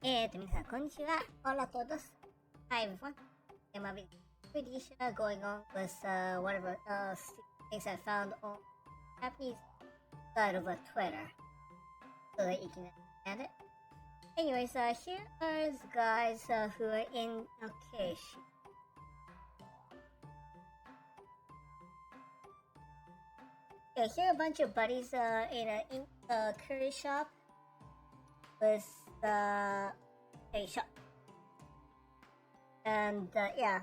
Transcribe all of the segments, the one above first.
皆さん、こんにちは。Hola todos. Hi everyone. I'm having a good issue going on with whatever things I found on Japanese side of Twitter so that you can understand it. Anyways, here are the guys who are in Akeshi. Yeah, here are a bunch of buddies in a curry shop with a shop. And yeah,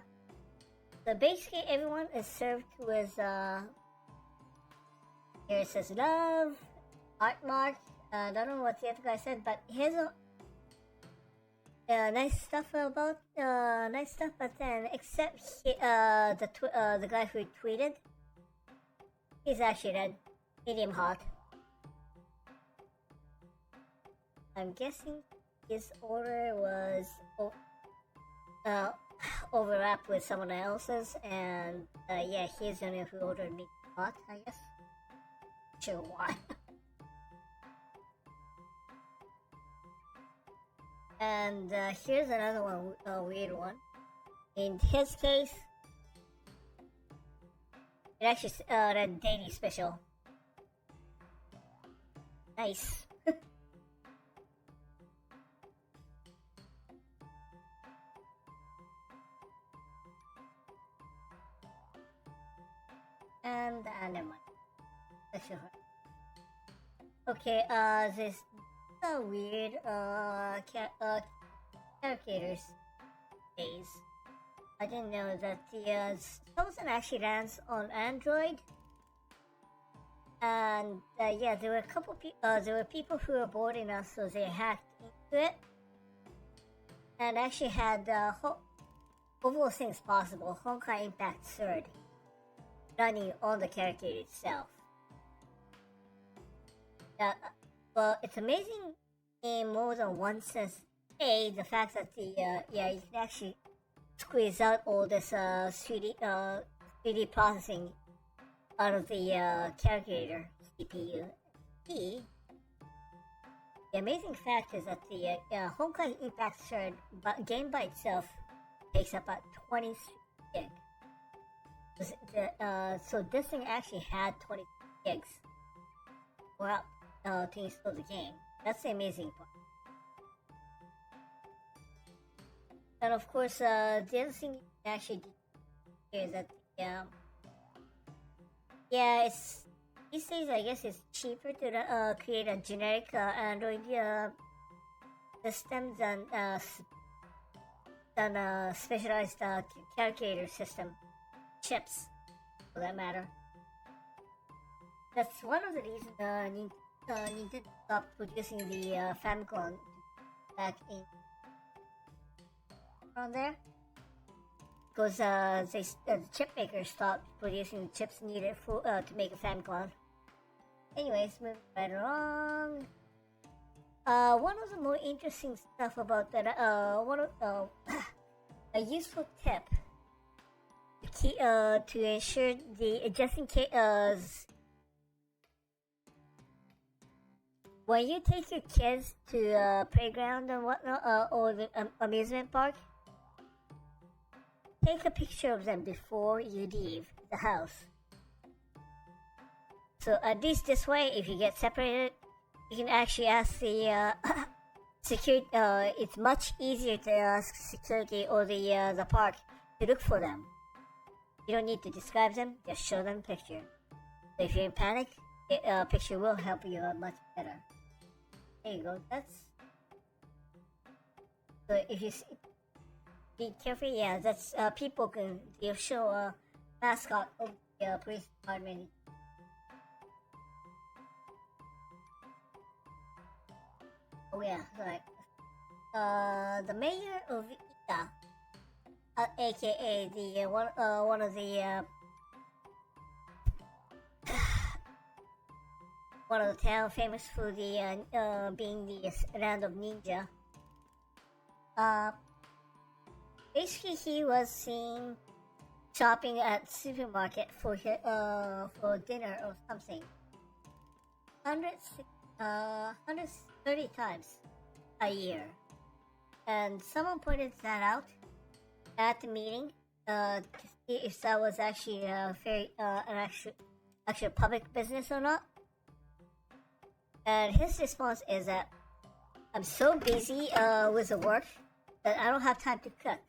so basically everyone is served with here it says love, art mark. I don't know what the other guy said, but here's a nice stuff about nice stuff. But then, except the guy who tweeted, he's actually red, medium hot. I'm guessing his order was overlapped with someone else's, and yeah, he's the one who ordered me hot, I guess. Sure why. And here's another one, a weird one. In his case, it actually read daily special. Nice. And never mind. Okay, this weird characters days. I didn't know that the Thousand actually runs on Android. And yeah, there were a couple there were people who were boarding us, so they hacked into it and actually had of all things possible, Honkai Impact Third running on the character itself. Well, it's amazing in more than one sense. The fact that the yeah, you can actually squeeze out all this 3D processing out of the calculator CPU. The amazing fact is that the Honkai Impact Third game by itself takes about 23 gigs. So this thing actually had 20 gigs. Well, to install the game. That's the amazing part. And of course, the other thing you can actually do is that yeah, it's these days I guess it's cheaper to create a generic Android system than specialized calculator system chips, for that matter. That's one of the reasons Nintendo stopped producing the Famicom back in around there, because the chip makers stopped producing the chips needed for to make a Famicom. Anyways, moving right along. One of the more interesting stuff about that, a useful tip to ensure the just in case when you take your kids to a playground and whatnot, or the amusement park, take a picture of them before you leave the house. So at least this way, if you get separated, you can actually ask the security. It's much easier to ask security or the park to look for them. You don't need to describe them; just show them a picture. So if you're in panic, a picture will help you out much better. There you go. That's so. If you be careful, yeah. That's people can show a mascot of the police department. Oh yeah, right. The mayor of Ita, aka the one of the one of the town famous for the being the land of ninja. Basically, he was seen shopping at supermarket for dinner or something. 130 times a year. and someone pointed that out at the meeting to see if that was actually an actual public business or not. And his response is that I'm so busy with the work that I don't have time to cook.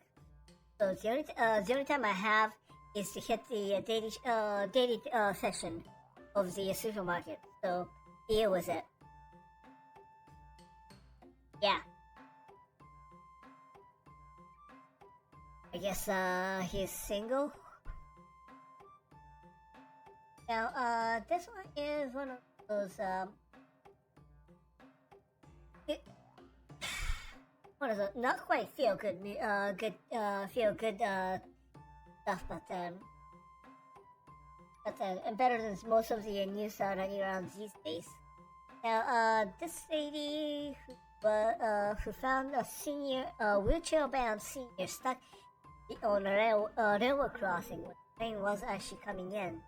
So the only time I have is to hit the daily section of the supermarket. So here was it. Yeah. I guess he's single. Now this one is one of those what is it? Not quite feel good feel good stuff, but better than most of the news running around these days. Now this lady who found a senior wheelchair-bound senior stuck on a railroad crossing when the train was actually coming in.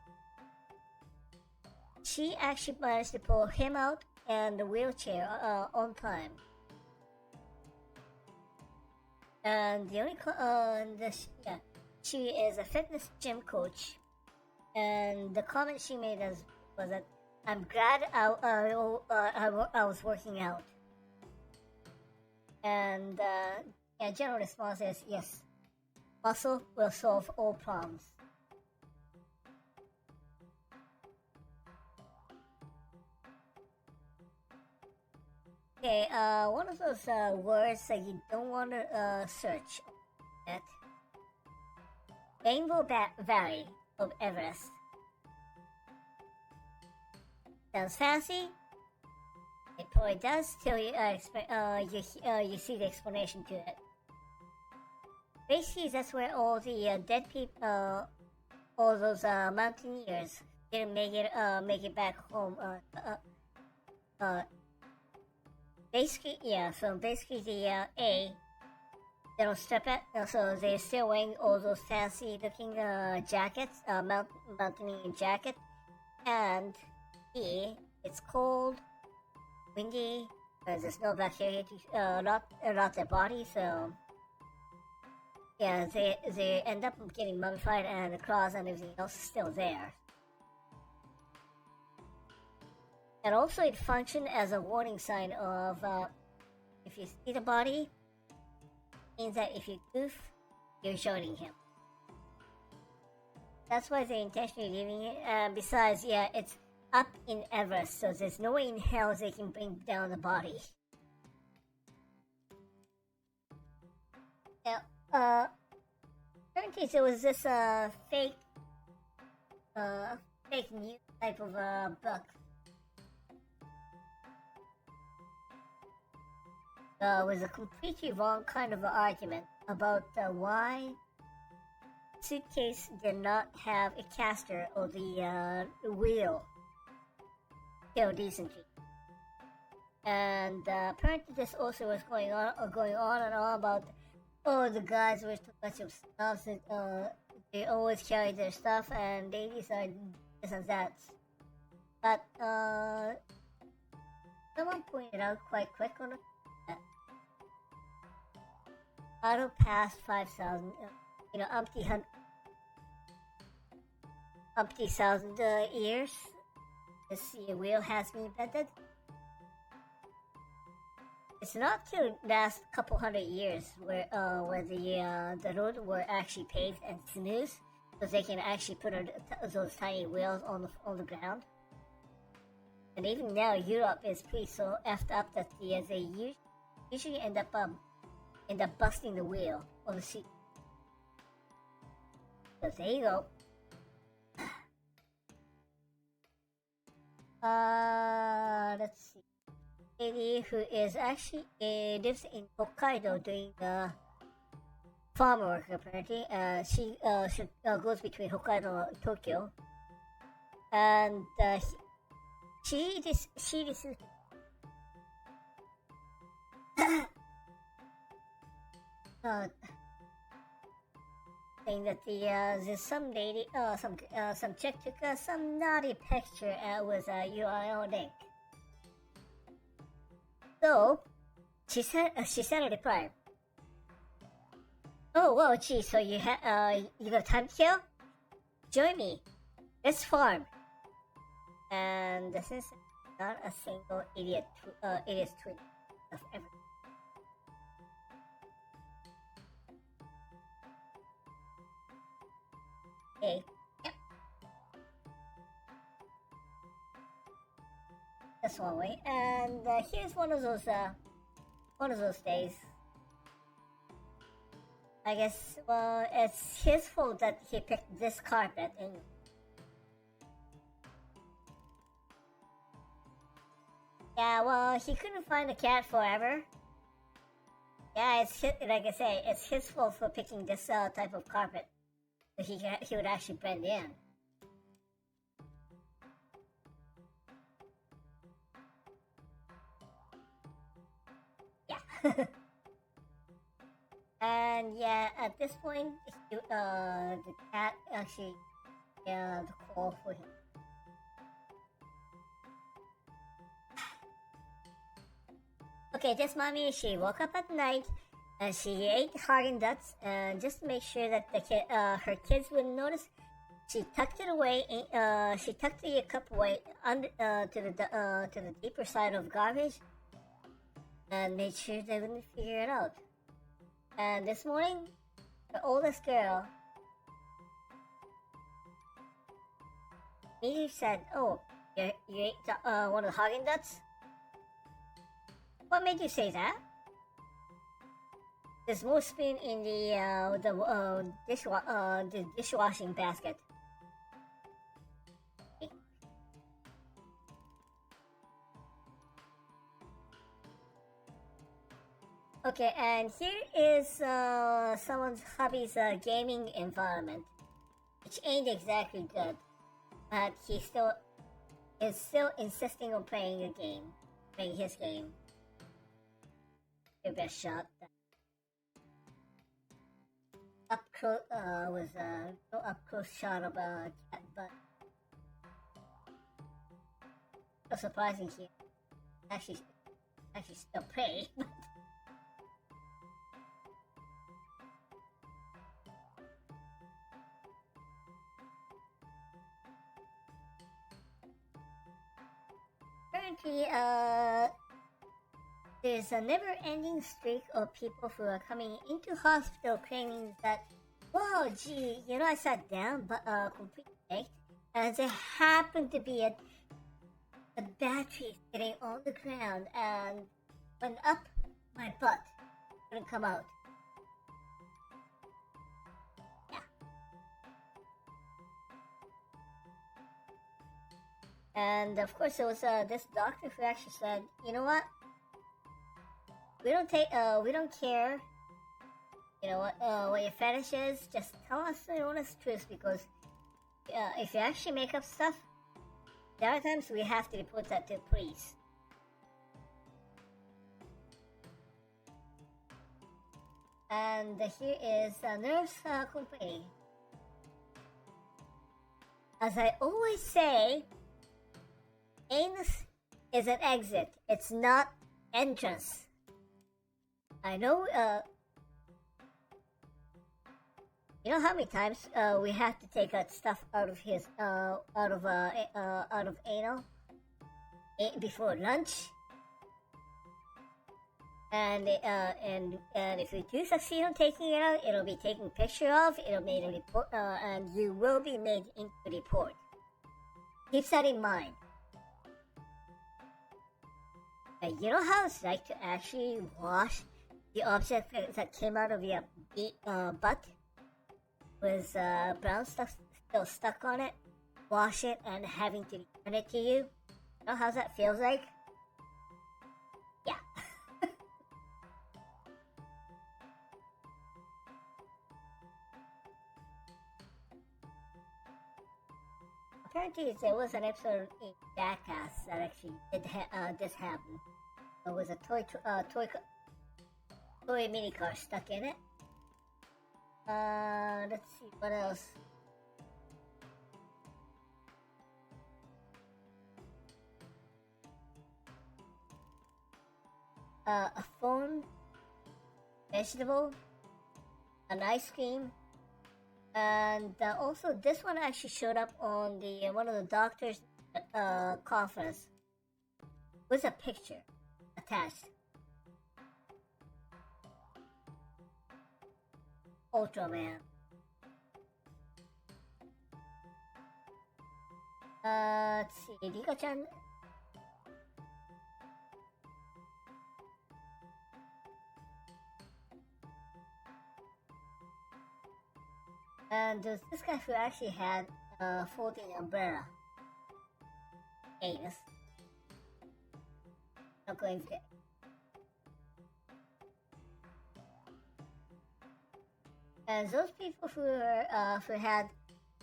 She actually managed to pull him out and the wheelchair on time. And the only she is a fitness gym coach, and the comment she made was that I'm glad I was working out. And general response is yes, muscle will solve all problems. Okay, one of those words that you don't want to search. That Rainbow Valley of Everest. Sounds fancy? It probably does till you you see the explanation to it. Basically, that's where all the dead people, all those mountaineers didn't make it back home. Basically, yeah. So basically, the they don't strip it. So they're still wearing all those fancy-looking jackets, mountaineering jacket, and B, it's cold, windy. There's no bacteria to rot their body, so yeah, they end up getting mummified, and the claws and everything else is still there. And also, it functioned as a warning sign of if you see the body, means that if you goof, you're joining him. That's why they're intentionally leaving it. Besides, yeah, it's up in Everest, so there's no way in hell they can bring down the body. Now, apparently there was this fake news type of book. Was a completely wrong kind of argument about why suitcase did not have a caster or the wheel still decently. And apparently this also was going on and on about the guys were too much of stuff that they always carry their stuff and they decide this and that. But someone pointed out quite quick on it. Auto past 5,000, umpty thousand years. This wheel has been invented. It's not to last a couple hundred years where the road were actually paved and smooth, so they can actually put those tiny wheels on the ground. And even now, Europe is pretty so effed up that they usually end up busting the wheel on the seat. So there you go. Let's see. Lady who is actually lives in Hokkaido doing farm work apparently. She goes between Hokkaido and Tokyo, and she saying that there's some lady, some chick took some naughty picture with a URL link. So she sent a reply. Oh, whoa, gee, so you got time to kill? Join me. Let's farm. And this is not a single idiot tweet of ever. Okay. Yep. That's one way. And here's one of those days. I guess, well, it's his fault that he picked this carpet. And yeah, well, he couldn't find a cat forever. Yeah, like I say, it's his fault for picking this type of carpet. So he would actually blend in. Yeah. And yeah, at this point, the cat actually the call for him. Okay, this mommy, she woke up at night and she ate Haagen Dazs, and just to make sure that her kids wouldn't notice, she tucked it away. She tucked the cup away under to the deeper side of garbage, and made sure they wouldn't figure it out. And this morning, the oldest girl, Mimi said, "Oh, you ate one of the Haagen Dazs? What made you say that?" There's more spoon in the dishwashing basket. Okay, and here is someone's hobby's gaming environment, which ain't exactly good, but he still is still insisting on playing his game. Your best shot. Up close was no up close shot of a cat butt. So surprising here. Actually, actually still prey. Currently, there's a never-ending streak of people who are coming into hospital claiming that, "Whoa, gee, I sat down, but completely baked, and there happened to be a battery sitting on the ground and went up my butt, couldn't come out." Yeah. And of course, there was this doctor who actually said, "You know what? We don't care. What your fetish is. Just tell us the honest truth, because if you actually make up stuff, there are times we have to report that to the police." And here is a nurse complaining. "As I always say, anus is an exit. It's not entrance. I know, you know how many times we have to take that stuff out of anal before lunch, and if we do succeed on taking it out, it'll be taken picture of, it'll be made a report, and you will be made into a report. Keep that in mind." And you know how it's like to actually wash the object that came out of your butt with brown stuff still stuck on it? Wash it and having to return it to you? You know how that feels like? Yeah. Apparently, there was an episode in Jackass that actually did this happen. There was a toy mini car stuck in it. Let's see what else. A phone, vegetable, an ice cream. And also, this one actually showed up on the one of the doctors' conference with a picture attached. Ultraman. Let's see, Rika-chan. And there's this guy who actually had a folding umbrella. Anus. Not going to. And those people who had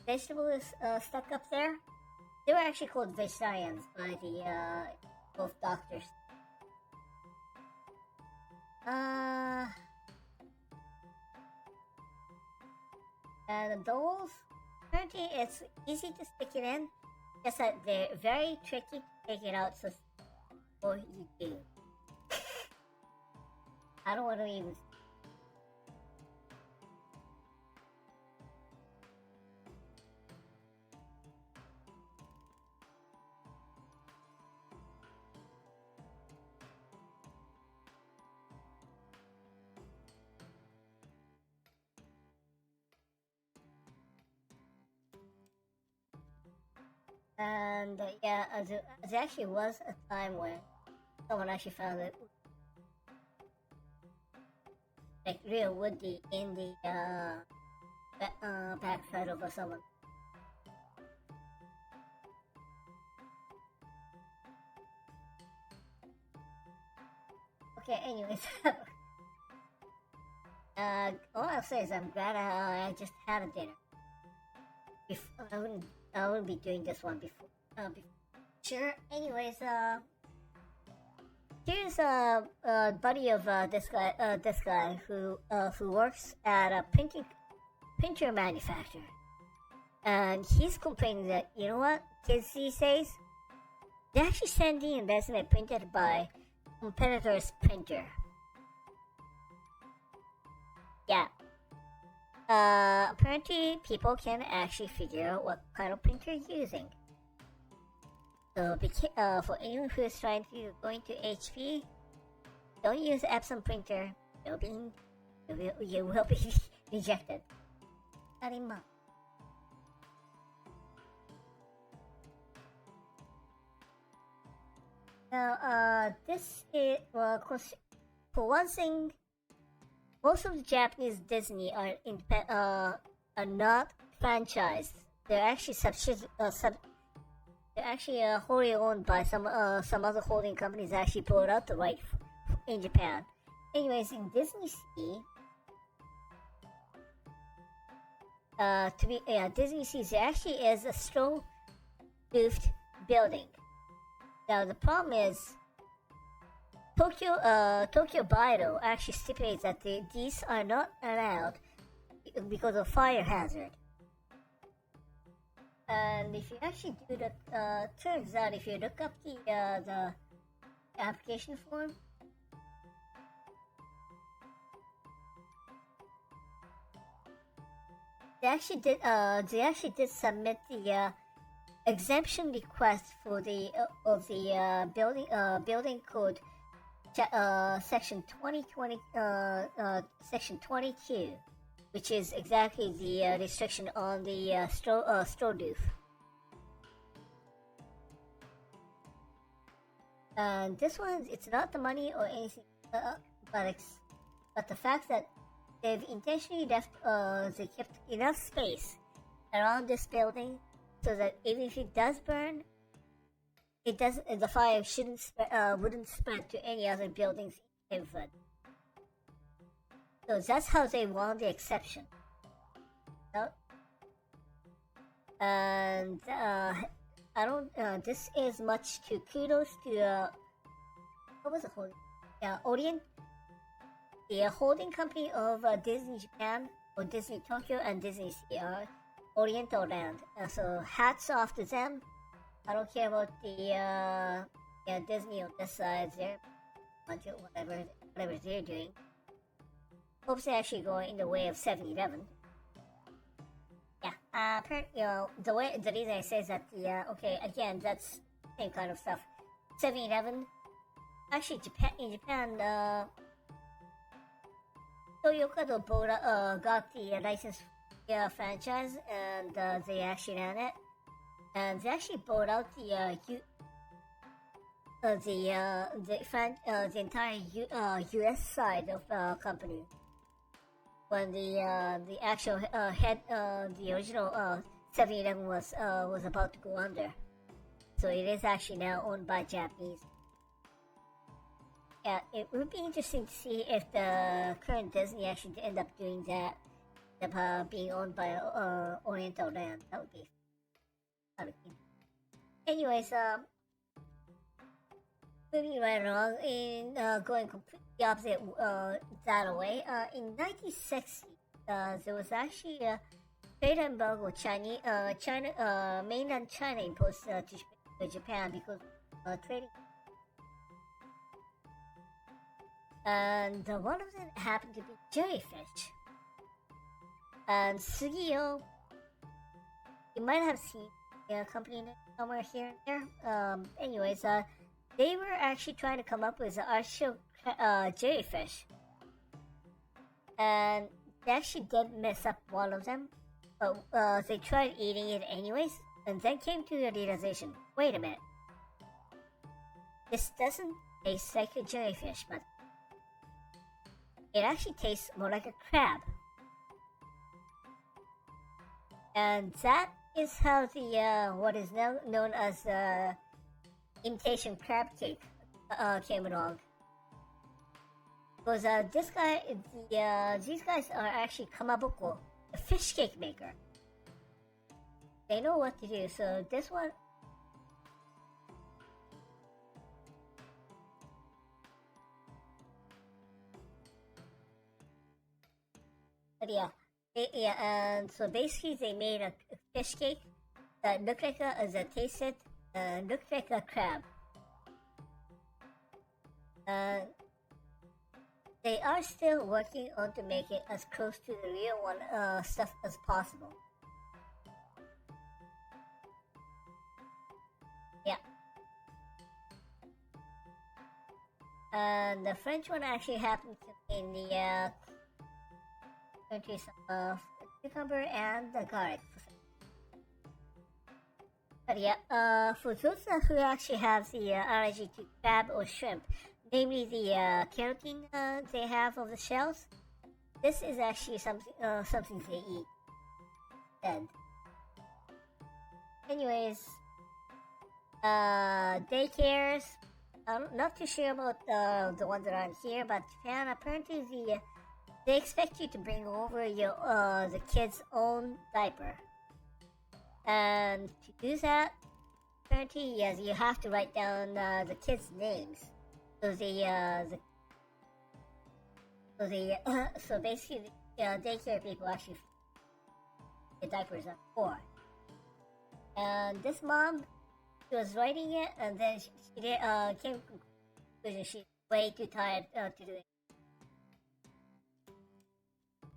vegetables stuck up there, they were actually called vegetarians by the both doctors. And the dolls, apparently it's easy to stick it in, just that they're very tricky to take it out, so what you do. I don't want to even. And yeah, there actually was a time when someone actually found it like real woody in the backside of someone. Okay, anyways. All I'll say is I'm glad I just had a dinner. I wouldn't be doing this one before. Sure. Anyways, here's a buddy of this guy who works at a printer manufacturer, and he's complaining that, you know what, kids these days, they're actually sending a resume printed by competitor's printer. Yeah. Apparently people can actually figure out what kind of printer you're using. So for anyone who is trying to go into HP, don't use Epson printer. You will be rejected. Arima. Now, this is, well, of course, for one thing, most of the Japanese Disney are not franchised. They're actually they're actually wholly owned by some other holding companies that actually bought out the right in Japan. Anyways, in Disney Sea, Disney Sea, there actually is a straw roofed building. Now the problem is, Tokyo Bylaw actually stipulates that these are not allowed because of fire hazard. And if you actually do the, turns out if you look up the application form, they actually did submit the exemption request for the building code section 2020 section 22, which is exactly the restriction on the straw roof. And this one, it's not the money or anything, but the fact that they've intentionally left, they kept enough space around this building so that even if it does burn, the fire wouldn't spread to any other buildings in neighborhood. So that's how they want the exception. So, and I don't. This is much to kudos to what was the holding? Orient, the holding company of Disney Japan or Disney Tokyo and Disney Oriental Land. So hats off to them. I don't care about the Disney on this side. They're bunch of whatever they're doing. hopes to actually go in the way of 7-Eleven. Yeah, the reason I say is that okay, again, that's same kind of stuff. 7-Eleven, actually, in Japan, Toyota got the license franchise, and they actually ran it, and they actually bought out the entire U.S. side of the company. When the actual the original 7-Eleven was about to go under, so it is actually now owned by Japanese. Yeah, it would be interesting to see if the current Disney actually end up doing that, being owned by Oriental Land. That would be. Anyways, moving right along, in going completely opposite that way, in 1960, there was actually a trade embargo mainland China imposed to Japan because trading. And one of them happened to be jellyfish. And Sugio, you might have seen a company name somewhere here and there. Anyways, they were actually trying to come up with an artificial jellyfish. And they actually did mess up one of them. But they tried eating it anyways, and then came to the realization, wait a minute. This doesn't taste like a jellyfish, but it actually tastes more like a crab. And that is how the what is now known as imitation crab cake came along. Because these guys are actually kamaboko, a fish cake maker. They know what to do, so this one. But yeah, and so basically they made a fish cake that looked like as it tasted, looked like a crab. They are still working on to make it as close to the real one stuff as possible. Yeah. And the French one actually happened to be in the countries of cucumber and the garlic. But yeah, for those who actually have the allergy to crab or shrimp, namely the keratin they have of the shells, this is actually something they eat. Dead. Anyways, daycares. I'm not too sure about the ones that aren't here, but Japan apparently they expect you to bring over your the kid's own diaper, and to do that, apparently yes, you have to write down the kids' names. So so basically the daycare people actually the diapers are for. And this mom, she was writing it, and then she came to the conclusion she's way too tired to do it.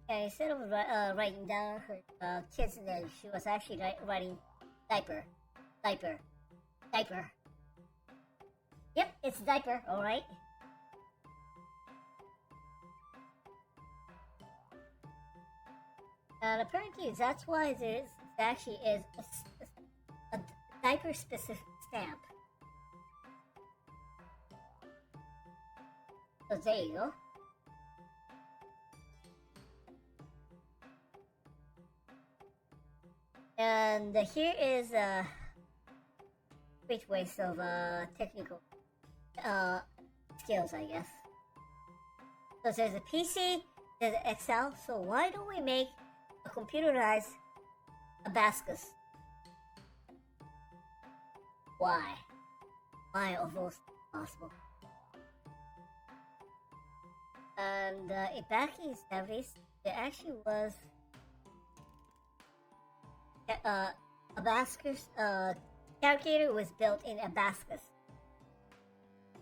And instead of writing down her kids' name, she was actually writing diaper, diaper, diaper. Yep, it's diaper, alright. And apparently that's why there actually is a diaper specific stamp. So there you go. And here is great waste of technical skills, I guess. So there's a PC, there's an Excel, so why don't we make a computerized abacus? Why? Why of those possible? And back in the 70s, there actually was abacus calculator was built in abacus.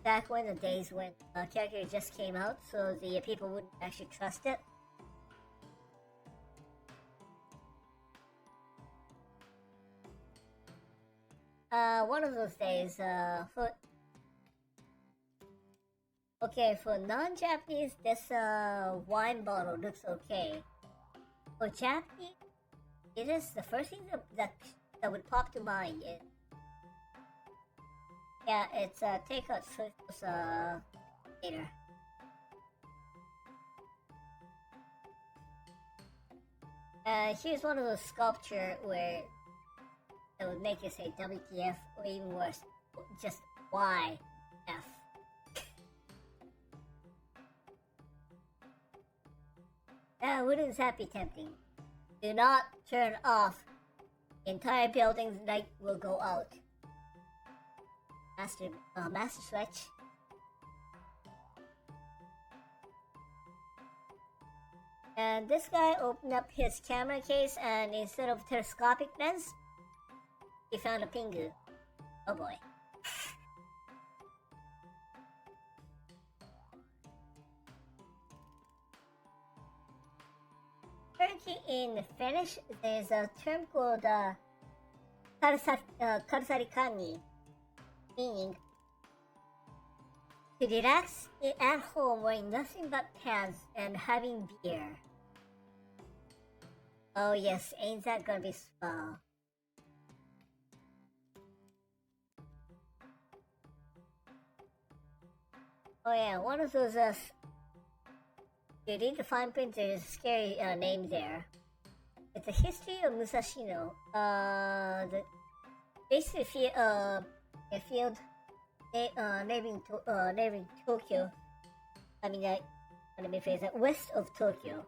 Back when the days when calculator just came out, so the people wouldn't actually trust it. one of those days, for non-Japanese, this wine bottle looks okay. For Japanese, it is the first thing that would pop to mind. It's takeout, so it's later. Here's one of those sculpture where it would make you say WTF or even worse, just YF. Wouldn't that be tempting? Do not turn off. The entire building's light will go out. Master switch. And this guy opened up his camera case, and instead of telescopic lens, he found a pingu. Oh boy. Currently in Finnish, there's a term called karsarikani, meaning to relax at home wearing nothing but pants and having beer. Oh yes, ain't that gonna be swell? Oh yeah, one of those you read the fine print, there's a scary name there. It's a history of Musashino. Basically a field neighboring Tokyo. Let me phrase that, west of Tokyo.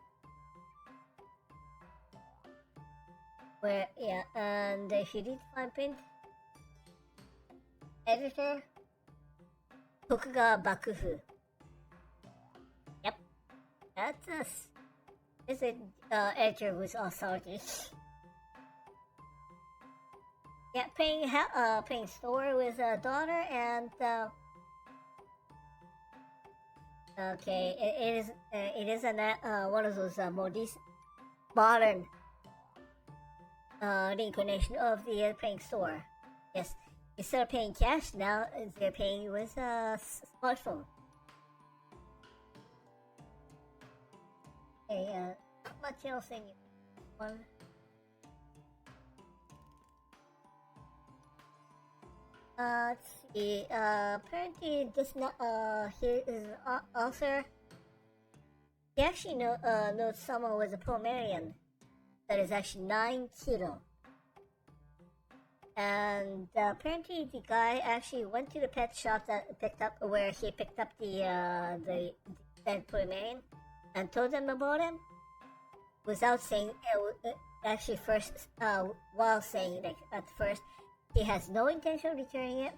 Where, and if you read the fine print, editor, Tokugawa Bakufu. Yep, that's us. This is editor who's authority. Yeah, playing store with a daughter, and okay, it is one of those more decent, modern reincarnation of the playing store. Yes, instead of paying cash, now they're paying with a smartphone. Okay, not much else in one. Let's see. Apparently, this here is an author. He actually knows someone with a Pomeranian that is actually 9 kilo. And apparently, the guy actually went to the pet shop that he picked up the dead Pomeranian and told them about him without saying actually first while saying like at first. He has no intention of returning it.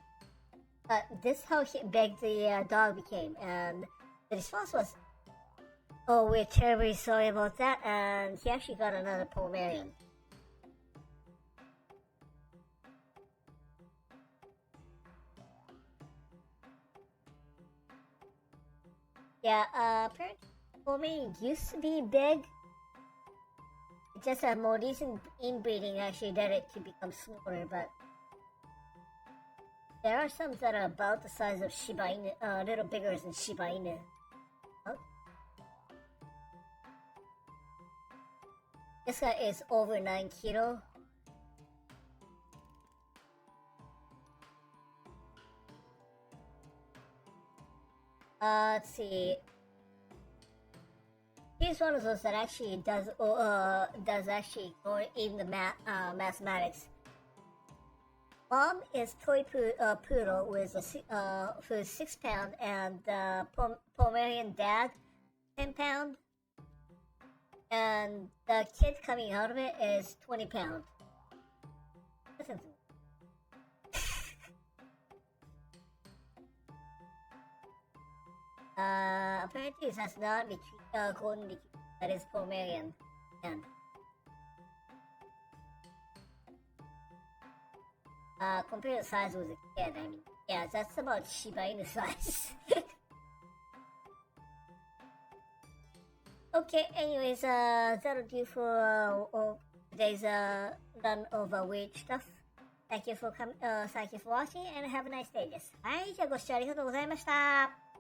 This is how big the dog became, and the response was, "Oh, we're terribly sorry about that," and he actually got another Pomeranian. Yeah, apparently Pomeranian used to be big. It's just a more recent inbreeding actually led it to become smaller, but there are some that are about the size of Shiba Inu, a little bigger than Shiba Inu. Oh. This guy is over 9 kilo. Let's see. He's one of those that actually does actually go in the mathematics. Mom is toy poodle with who's 6 pound, and Pomeranian dad 10 pound, and the kid coming out of it is 20 pound. Listen to me. Apparently it has not golden retriever, that is Pomeranian. And compare the size with a kid, I mean, yeah, that's about Shiba Inu size. Okay, anyways, that'll do for today's run of weird stuff. Thank you for watching and have a nice day です。はい、じゃあご視聴ありがとうございました。